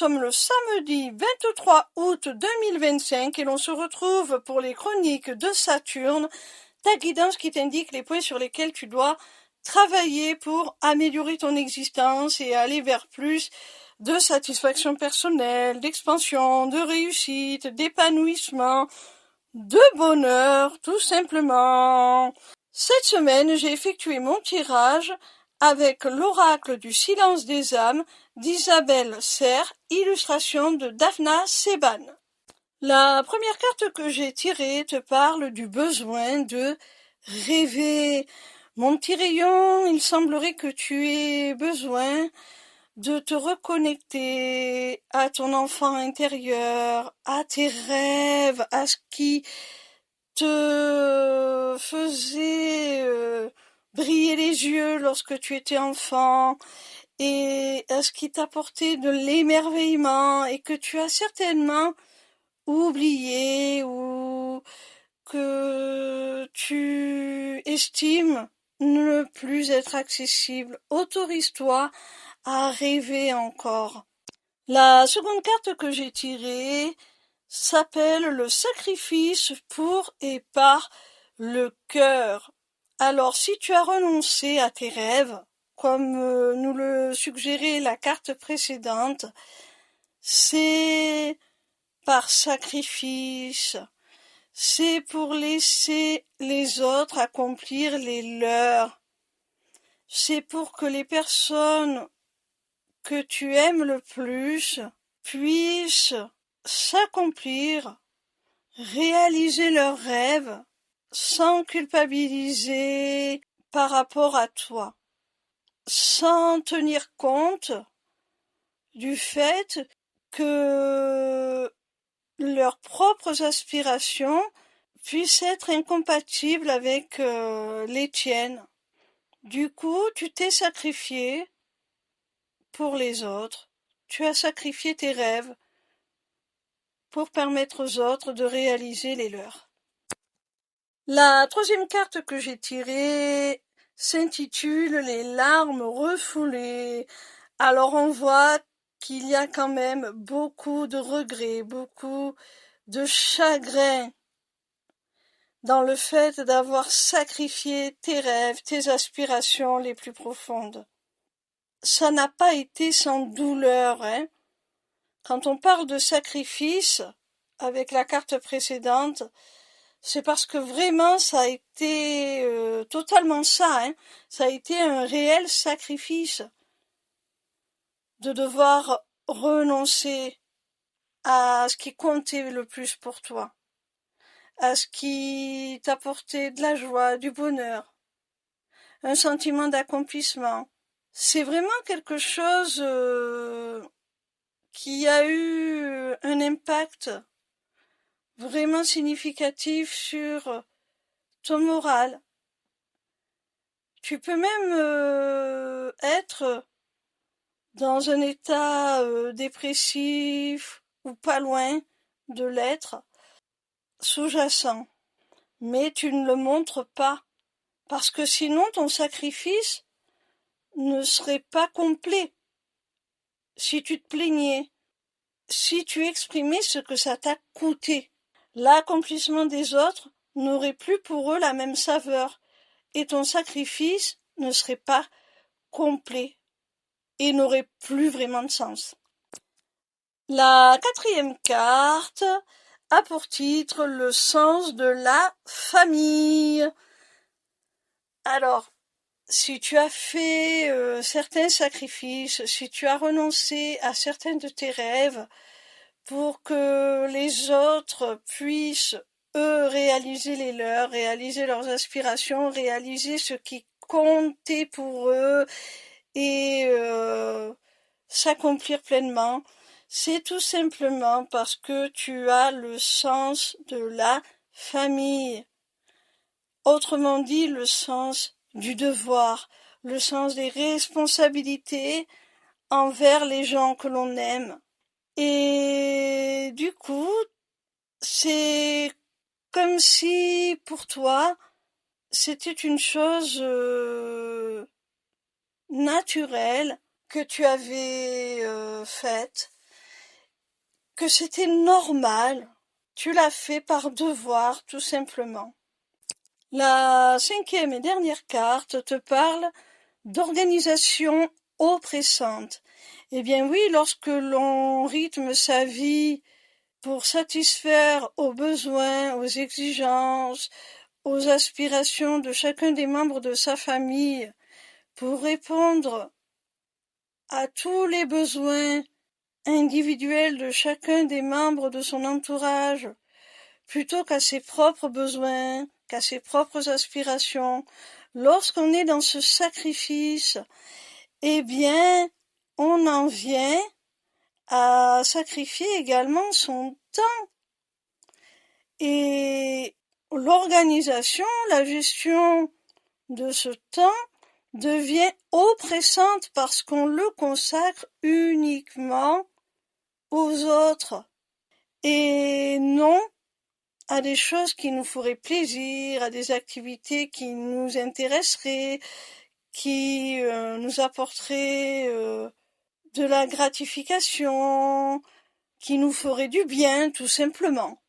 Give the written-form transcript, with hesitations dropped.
sommes le samedi 23 août 2025 et l'on se retrouve pour les chroniques de Saturne, ta guidance qui t'indique les points sur lesquels tu dois travailler pour améliorer ton existence et aller vers plus de satisfaction personnelle, d'expansion, de réussite, d'épanouissement, de bonheur, tout simplement. Cette semaine, j'ai effectué mon tirage avec l'oracle du silence des âmes d'Isabelle Serre, illustration de Daphna Seban. La première carte que j'ai tirée te parle du besoin de rêver. Mon petit rayon, il semblerait que tu aies besoin de te reconnecter à ton enfant intérieur, à tes rêves, à ce qui te faisait briller les yeux lorsque tu étais enfant et à ce qui t'apportait de l'émerveillement et que tu as certainement oublié ou que tu estimes ne plus être accessible. Autorise-toi à rêver encore. La seconde carte que j'ai tirée s'appelle le sacrifice pour et par le cœur. Alors, si tu as renoncé à tes rêves, comme nous le suggérait la carte précédente, c'est par sacrifice. C'est pour laisser les autres accomplir les leurs. C'est pour que les personnes que tu aimes le plus puissent s'accomplir, réaliser leurs rêves sans culpabiliser par rapport à toi, sans tenir compte du fait que leurs propres aspirations puissent être incompatibles avec les tiennes. Du coup, tu t'es sacrifié pour les autres, tu as sacrifié tes rêves pour permettre aux autres de réaliser les leurs. La troisième carte que j'ai tirée s'intitule Les larmes refoulées. Alors on voit qu'il y a quand même beaucoup de regrets, beaucoup de chagrin dans le fait d'avoir sacrifié tes rêves, tes aspirations les plus profondes. Ça n'a pas été sans douleur, hein. Quand on parle de sacrifice, avec la carte précédente, c'est parce que vraiment ça a été totalement ça, hein. Ça a été un réel sacrifice de devoir renoncer à ce qui comptait le plus pour toi, à ce qui t'apportait de la joie, du bonheur, un sentiment d'accomplissement. C'est vraiment quelque chose qui a eu un impact vraiment significatif sur ton moral. Tu peux même être dans un état dépressif ou pas loin de l'être, sous-jacent, mais tu ne le montres pas, parce que sinon ton sacrifice ne serait pas complet. Si tu te plaignais, si tu exprimais ce que ça t'a coûté, l'accomplissement des autres n'aurait plus pour eux la même saveur, et ton sacrifice ne serait pas complet et n'aurait plus vraiment de sens. La quatrième carte a pour titre le sens de la famille. Alors, si tu as fait certains sacrifices, si tu as renoncé à certains de tes rêves pour que les autres puissent, eux, réaliser les leurs, réaliser leurs aspirations, réaliser ce qui comptait pour eux et s'accomplir pleinement, c'est tout simplement parce que tu as le sens de la famille. Autrement dit, le sens du devoir, le sens des responsabilités envers les gens que l'on aime. Et du coup, c'est comme si pour toi, c'était une chose naturelle que tu avais faite que c'était normal. Tu l'as fait par devoir, tout simplement. La cinquième et dernière carte te parle d'organisation oppressante. Eh bien oui, lorsque l'on rythme sa vie pour satisfaire aux besoins, aux exigences, aux aspirations de chacun des membres de sa famille, pour répondre à tous les besoins individuels de chacun des membres de son entourage, plutôt qu'à ses propres besoins, qu'à ses propres aspirations, lorsqu'on est dans ce sacrifice, eh bien, on en vient à sacrifier également son temps. Et l'organisation, la gestion de ce temps devient oppressante parce qu'on le consacre uniquement aux autres et non à des choses qui nous feraient plaisir, à des activités qui nous intéresseraient, qui nous apporteraient de la gratification, qui nous feraient du bien, tout simplement.